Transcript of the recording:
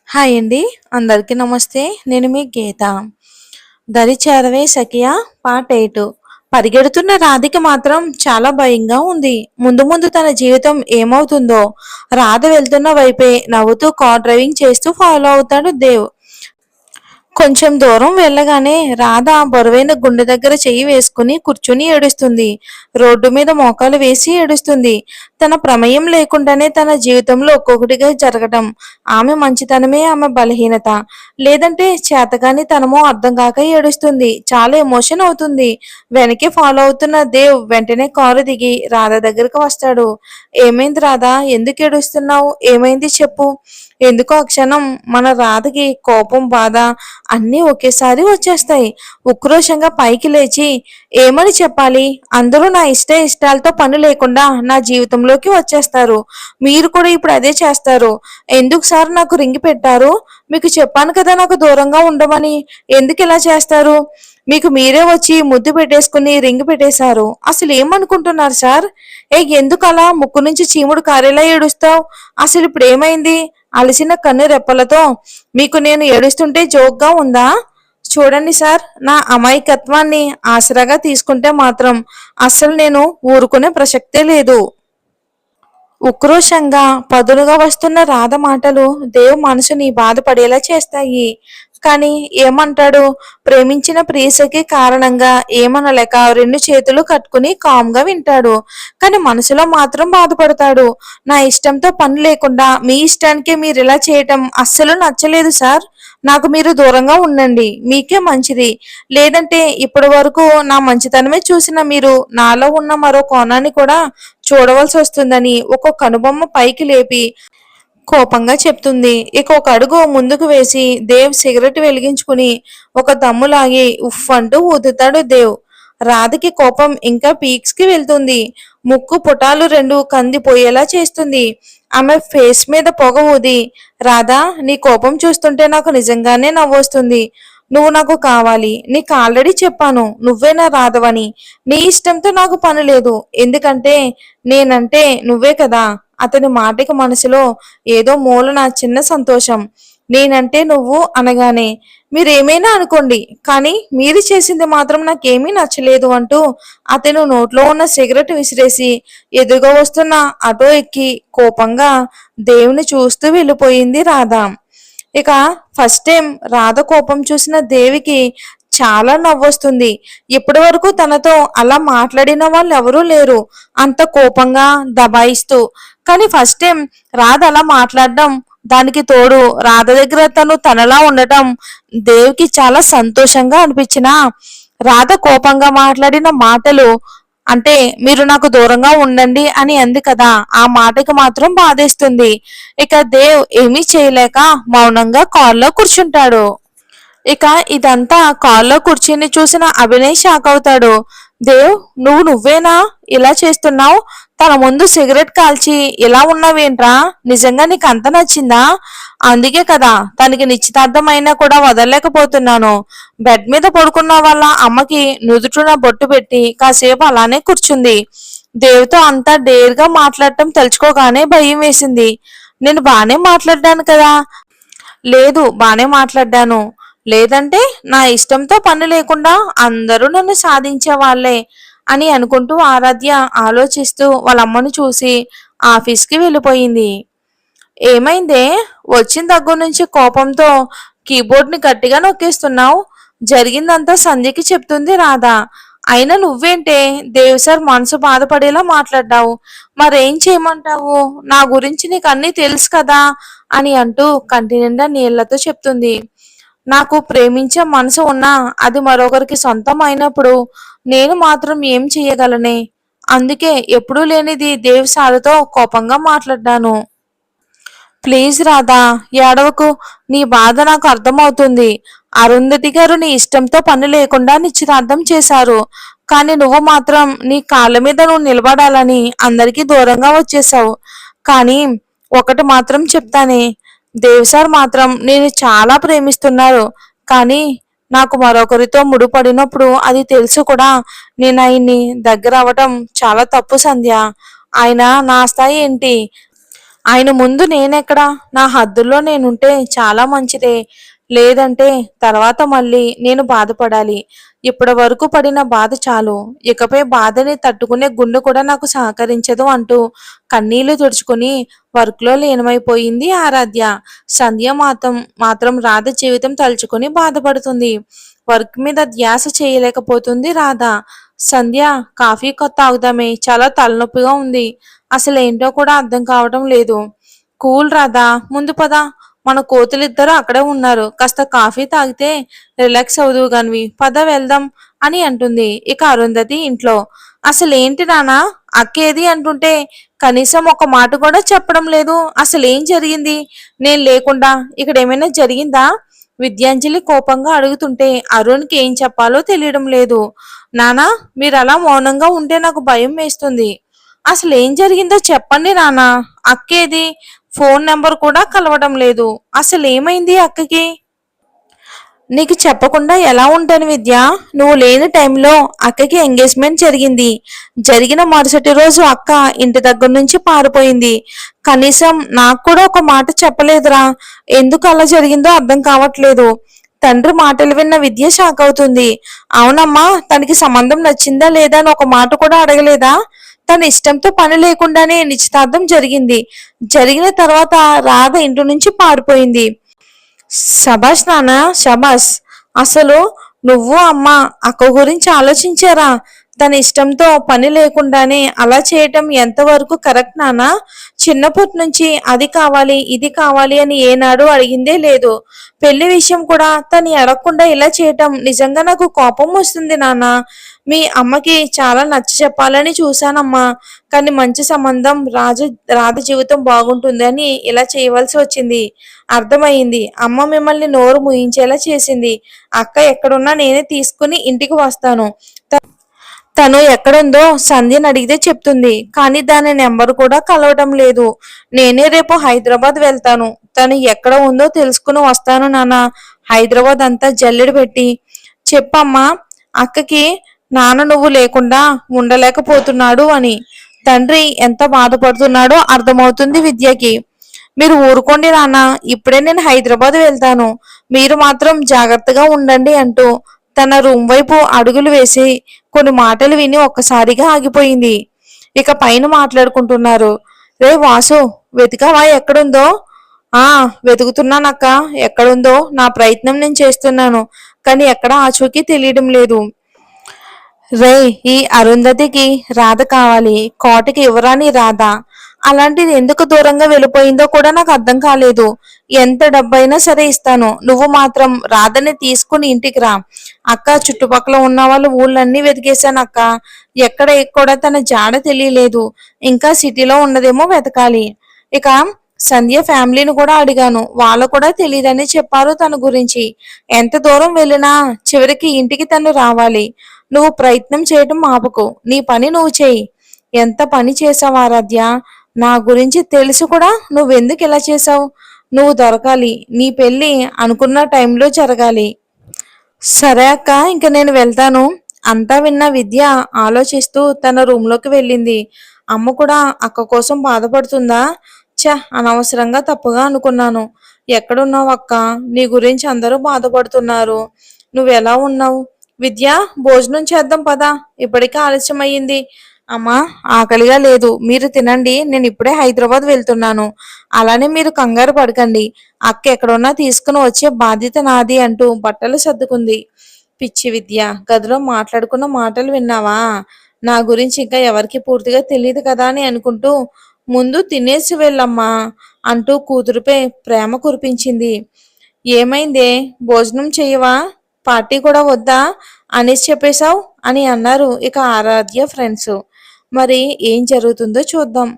Hi అండి. అందరికీ నమస్తే. నేను మీ గీత. దరి చేరవే సఖియా పార్ట్ 8. పరిగెడుతున్న రాధికి మాత్రం చాలా భయంగా ఉంది. ముందు ముందు తన జీవితం ఏమవుతుందో. రాధ వెళ్తున్న వైపే నవ్వుతూ కార్ డ్రైవింగ్ చేస్తూ ఫాలో అవుతాడు దేవ్. కొంచెం దూరం వెళ్ళగానే రాధ బరువైన గుండె దగ్గర చెయ్యి వేసుకుని కూర్చుని ఏడుస్తుంది. రోడ్డు మీద మోకాలు వేసి ఏడుస్తుంది. తన ప్రమేయం లేకుండానే తన జీవితంలో ఒక్కొక్కటిగా జరగటం ఆమె మంచితనమే ఆమె బలహీనత, లేదంటే చేతగాని తనమో అర్థం కాక ఏడుస్తుంది. చాలా ఎమోషన్ అవుతుంది. వెనకే ఫాలో అవుతున్న దేవ్ వెంటనే కారు దిగి రాధ దగ్గరకు వస్తాడు. ఏమైంది రాధా, ఎందుకు ఏడుస్తున్నావు? ఏమైంది చెప్పు. ఎందుకో ఆ క్షణం మన రాధకి కోపం, బాధ అన్నీ ఒకేసారి వచ్చేస్తాయి. ఉక్రోషంగా పైకి లేచి ఏమని చెప్పాలి? అందరూ నా ఇష్టాలతో పని లేకుండా నా జీవితంలోకి వచ్చేస్తారు. మీరు కూడా ఇప్పుడు అదే చేస్తారు. ఎందుకు సార్ నాకు రింగి పెట్టారు? మీకు చెప్పాను కదా నాకు దూరంగా ఉండమని. ఎందుకు ఇలా చేస్తారు? మీకు మీరే వచ్చి ముద్దు పెట్టేసుకుని రింగ్ పెట్టేశారు. అసలు ఏమనుకుంటున్నారు సార్? ఎందుకు అలా ముక్కు నుంచి చీముడు కారేలా ఏడుస్తావు? అసలు ఇప్పుడు ఏమైంది? అలసిన కన్ను రెప్పలతో మీకు నేను ఏడుస్తుంటే జోక్గా ఉందా? చూడండి సార్, నా అమాయకత్వాన్ని ఆసరాగా తీసుకుంటే మాత్రం అస్సలు నేను ఊరుకునే ప్రసక్తే లేదు. ఉక్రోషంగా పదునుగా వస్తున్న రాధ మాటలు దేవ్ మనసుని బాధపడేలా చేస్తాయి. కానీ ఏమంటాడు? ప్రేమించిన ప్రియసకి కారణంగా ఏమనలేక రెండు చేతులు కట్టుకుని కామ్గా వింటాడు. కానీ మనసులో మాత్రం బాధపడతాడు. నా ఇష్టంతో పని లేకుండా మీ ఇష్టానికే మీరు ఇలా చేయటం అస్సలు నచ్చలేదు సార్. నాకు మీరు దూరంగా ఉండండి, మీకే మంచిది. లేదంటే ఇప్పటి వరకు నా మంచితనమే చూసిన మీరు నాలో ఉన్న మరో కోణాన్ని కూడా చూడవలసి వస్తుందని ఒక కనుబొమ్మ పైకి లేపి కోపంగా చెప్తుంది. ఇక ఒక అడుగు ముందుకు వేసి దేవ్ సిగరెట్ వెలిగించుకుని ఒక దమ్ములాగి ఉఫ్ అంటూ ఊదుతాడు దేవ్. రాధకి కోపం ఇంకా పీక్స్ కి వెళ్తుంది. ముక్కు పుటాలు రెండు కందిపోయేలా చేస్తుంది. ఆమె ఫేస్ మీద పొగ ఊది, రాధా, నీ కోపం చూస్తుంటే నాకు నిజంగానే నవ్వొస్తుంది. నువ్వు నాకు కావాలి. నీకు ఆల్రెడీ చెప్పాను, నువ్వే నా రాధవని. నీ ఇష్టంతో నాకు పని లేదు. ఎందుకంటే నేనంటే నువ్వే కదా. అతని మాటకి మనసులో ఏదో మూలన చిన్న సంతోషం. నేనంటే నువ్వు అనగానే మీరేమైనా అనుకోండి, కానీ మీరు చేసింది మాత్రం నాకేమీ నచ్చలేదు అంటూ అతను నోట్లో ఉన్న సిగరెట్ విసిరేసి ఎదురుగా వస్తున్న ఆటో ఎక్కి కోపంగా దేవుని చూస్తూ వెళ్ళిపోయింది రాధ. ఇక ఫస్ట్ టైం రాధ కోపం చూసిన దేవికి చాలా నవ్వొస్తుంది. ఇప్పటి వరకు తనతో అలా మాట్లాడిన వాళ్ళు ఎవరూ లేరు, అంత కోపంగా దబాయిస్తూ. కానీ ఫస్ట్ టైం రాధ అలా మాట్లాడడం, దానికి తోడు రాధ దగ్గర తను తనలా ఉండటం దేవికి చాలా సంతోషంగా అనిపించిన రాధ కోపంగా మాట్లాడిన మాటలు, అంటే మీరు నాకు దూరంగా ఉండండి అని అంది కదా, ఆ మాటకి మాత్రం బాధేస్తుంది. ఇక దేవ్ ఏమీ చేయలేక మౌనంగా కారులో కూర్చుంటాడు. ఇక ఇదంతా కారులో కూర్చుని చూసిన అభినయ్ షాక్ అవుతాడు. దేవ్, నువ్వేనా ఇలా చేస్తున్నావు? తన ముందు సిగరెట్ కాల్చి ఇలా ఉన్నావేంట్రా? నిజంగా నీకు అంత నచ్చిందా? అందుకే కదా తనకి నిశ్చితార్థం అయినా కూడా వదలలేకపోతున్నాను. బెడ్ మీద పడుకున్న వాళ్ళ అమ్మకి నుదుటున బొట్టు పెట్టి కాసేపు అలానే కూర్చుంది. దేవ్తో అంతా డేర్గా మాట్లాడటం తలుచుకోగానే భయం వేసింది. నేను బానే మాట్లాడ్డాను కదా? లేదు, బానే మాట్లాడ్డాను. లేదంటే నా ఇష్టంతో పని లేకుండా అందరూ నన్ను సాధించే వాళ్ళే అని అనుకుంటూ ఆరాధ్య ఆలోచిస్తూ వాళ్ళ అమ్మను చూసి ఆఫీస్కి వెళ్ళిపోయింది. ఏమైందే? వచ్చిన దగ్గర నుంచి కోపంతో కీబోర్డ్ని గట్టిగా నొక్కేస్తున్నావు. జరిగిందంతా సంధ్యకి చెప్తుంది రాధా. అయినా నువ్వేంటే దేవ్ సార్ మనసు బాధపడేలా మాట్లాడ్డావు. మరేం చేయమంటావు? నా గురించి నీకు అన్నీ తెలుసు కదా అని అంటూ కంటి నిండా నీళ్లతో చెప్తుంది. నాకు ప్రేమించే మనసు ఉన్నా అది మరొకరికి సొంతం అయినప్పుడు నేను మాత్రం ఏం చెయ్యగలనే? అందుకే ఎప్పుడూ లేనిది దేవ్ సార్తో కోపంగా మాట్లాడ్డాను. ప్లీజ్ రాధా, ఏడవకు. నీ బాధ నాకు అర్థమవుతుంది. అరుంధతి గారు నీ ఇష్టంతో పని లేకుండా నిశ్చితార్థం చేశారు. కానీ నువ్వు మాత్రం నీ కాళ్ళ మీద నువ్వు నిలబడాలని అందరికీ దూరంగా వచ్చేసావు. కానీ ఒకటి మాత్రం చెప్తానే, దేవ్ సార్ మాత్రం నేను చాలా ప్రేమిస్తున్నారు. కానీ నాకు మరొకరితో ముడిపడినప్పుడు అది తెలుసు కూడా నేను ఆయన్ని దగ్గర అవ్వటం చాలా తప్పు సంధ్య. ఆయన నా స్థాయి ఏంటి? ఆయన ముందు నేనెక్కడా? నా హద్దుల్లో నేనుంటే చాలా మంచిదే. లేదంటే తర్వాత మళ్ళీ నేను బాధపడాలి. ఇప్పటి వరకు పడిన బాధ చాలు. ఇకపై బాధని తట్టుకునే గుండె కూడా నాకు సహకరించదు అంటూ కన్నీళ్లు తుడుచుకుని వర్క్‌లో లీనమైపోయింది ఆరాధ్య. సంధ్య మాత్రం రాధ జీవితం తలుచుకుని బాధపడుతుంది. వర్క్ మీద ధ్యాస చేయలేకపోతుంది రాధ. సంధ్య, కాఫీ తాగుదామే, చాలా తలనొప్పిగా ఉంది. అసలేంటో కూడా అర్థం కావటం లేదు. కూల్ రాధా, ముందు పద. మన కోతులిద్దరూ అక్కడే ఉన్నారు. కాస్త కాఫీ తాగితే రిలాక్స్ అవుదువు గానివి. పద వెళ్దాం అని అంటుంది. ఇక అరుంధతి ఇంట్లో. అసలేంటి నాన్నా, అక్కేది అంటుంటే కనీసం ఒక మాట కూడా చెప్పడం లేదు. అసలేం జరిగింది? నేను లేకుండా ఇక్కడ ఏమైనా జరిగిందా? విద్యాంజలి కోపంగా అడుగుతుంటే అరుణ్కి ఏం చెప్పాలో తెలియడం లేదు. నానా, మీరు అలా మౌనంగా ఉంటే నాకు భయం వేస్తుంది. అసలు ఏం జరిగిందో చెప్పండి నానా. అక్కేది? ఫోన్ నెంబర్ కూడా కలవడం లేదు. అసలు ఏమైంది అక్కకి? నీకు చెప్పకుండా ఎలా ఉంటాను విద్య? నువ్వు లేని టైంలో అక్కకి ఎంగేజ్మెంట్ జరిగింది. జరిగిన మరుసటి రోజు అక్క ఇంటి దగ్గర నుంచి పారిపోయింది. కనీసం నాకు కూడా ఒక మాట చెప్పలేదురా. ఎందుకు అలా జరిగిందో అర్థం కావట్లేదు. తండ్రి మాటలు విన్న విద్య షాక్ అవుతుంది. అవునమ్మా, తనకి సంబంధం నచ్చిందా లేదా అని ఒక మాట కూడా అడగలేదా? తన ఇష్టంతో పని లేకుండానే నిశ్చితార్థం జరిగింది. జరిగిన తర్వాత రాధ ఇంటి నుంచి పారిపోయింది. శభాష్ నాన్న, శభాష్. అసలు నువ్వు అమ్మ అక్క గురించి ఆలోచించారా? తన ఇష్టంతో పని లేకుండానే అలా చేయటం ఎంతవరకు కరెక్ట్ నాన్న? చిన్నప్పటి నుంచి అది కావాలి ఇది కావాలి అని ఏనాడు అడిగిందే లేదు. పెళ్లి విషయం కూడా తను అడగకుండా ఇలా చేయటం నిజంగా నాకు కోపం వస్తుంది నాన్న. మీ అమ్మకి చాలా నచ్చ చెప్పాలని చూశానమ్మా. కానీ మంచి సంబంధం రాధ జీవితం బాగుంటుంది అని ఇలా చేయవలసి వచ్చింది. అర్థమయ్యింది. అమ్మ మిమ్మల్ని నోరు ముయించేలా చేసింది. అక్క ఎక్కడున్నా నేనే తీసుకుని ఇంటికి వస్తాను. తను ఎక్కడుందో సంధ్యని అడిగితే చెప్తుంది. కానీ దాని నెంబర్ కూడా కలవటం లేదు. నేనే రేపు హైదరాబాద్ వెళ్తాను. తను ఎక్కడ ఉందో తెలుసుకుని వస్తాను నాన్న. హైదరాబాద్ అంతా జల్లెడ పెట్టి చెప్పమ్మా అక్కకి, నాన్న నువ్వు లేకుండా ఉండలేకపోతున్నాడు అని. తండ్రి ఎంత బాధపడుతున్నాడో అర్థమవుతుంది విద్యకి. మీరు ఊరుకోండి నాన్న, ఇప్పుడే నేను హైదరాబాద్ వెళ్తాను. మీరు మాత్రం జాగ్రత్తగా ఉండండి అంటూ తన రూమ్ వైపు అడుగులు వేసి కొన్ని మాటలు విని ఒక్కసారిగా ఆగిపోయింది. ఇక పైన మాట్లాడుకుంటున్నారు. రే వాసు, వెతికావా ఎక్కడుందో? ఆ, వెతుకుతున్నానక్క. ఎక్కడుందో నా ప్రయత్నం నేను చేస్తున్నాను. కానీ ఎక్కడ ఆచూకీ తెలియడం లేదు. రే, ఈ అరుంధతికి రాధ కావాలి, కోటకి ఇవ్వరాని రాధ. అలాంటిది ఎందుకు దూరంగా వెళ్ళిపోయిందో కూడా నాకు అర్థం కాలేదు. ఎంత డబ్బైనా సరే ఇస్తాను, నువ్వు మాత్రం రాధని తీసుకుని ఇంటికి రా. అక్క, చుట్టుపక్కల ఉన్న వాళ్ళు ఊళ్ళన్నీ వెతికేశాను అక్క. ఎక్కడ కూడా తన జాడ తెలియలేదు. ఇంకా సిటీలో ఉన్నదేమో వెతకాలి. ఇక సంధ్య ఫ్యామిలీని కూడా అడిగాను. వాళ్ళు కూడా తెలియదని చెప్పారు తన గురించి. ఎంత దూరం వెళ్ళినా చివరికి ఇంటికి తను రావాలి. నువ్వు ప్రయత్నం చేయటం ఆపుకో. నీ పని నువ్వు చేయి. ఎంత పని చేసావు ఆరాధ్య? నా గురించి తెలిసి కూడా నువ్వెందుకు ఇలా చేసావు? నువ్వు దొరకాలి. నీ పెళ్లి అనుకున్న టైంలో జరగాలి. సరే అక్క, ఇంక నేను వెళ్తాను. అంతా విన్న విద్య ఆలోచిస్తూ తన రూమ్లోకి వెళ్ళింది. అమ్మ కూడా అక్క కోసం బాధపడుతుందా? అనవసరంగా తప్పుగా అనుకున్నాను. ఎక్కడున్నావు అక్క? నీ గురించి అందరూ బాధపడుతున్నారు. నువ్వెలా ఉన్నావు? విద్య, భోజనం చేద్దాం పదా. ఇప్పటికే ఆలస్యం అయ్యింది. అమ్మా, ఆకలిగా లేదు. మీరు తినండి. నేను ఇప్పుడే హైదరాబాద్ వెళ్తున్నాను. అలానే మీరు కంగారు పడకండి. అక్క ఎక్కడున్నా తీసుకుని వచ్చే బాధ్యత నాది అంటూ బట్టలు సర్దుకుంది. పిచ్చి విద్య, గదిలో మాట్లాడుకున్న మాటలు విన్నావా? నా గురించి ఇంకా ఎవరికి పూర్తిగా తెలియదు కదా అని అనుకుంటూ ముందు తినేసి వెళ్ళమ్మా అంటూ కూతురుపై ప్రేమ కురిపించింది. ఏమైందే, భోజనం చెయ్యవా? పార్టీ కూడా వద్దా అనేసి చెప్పేశావు అని అన్నారు ఇక ఆరాధ్య ఫ్రెండ్స్. మరి ఏం జరుగుతుందో చూద్దాం.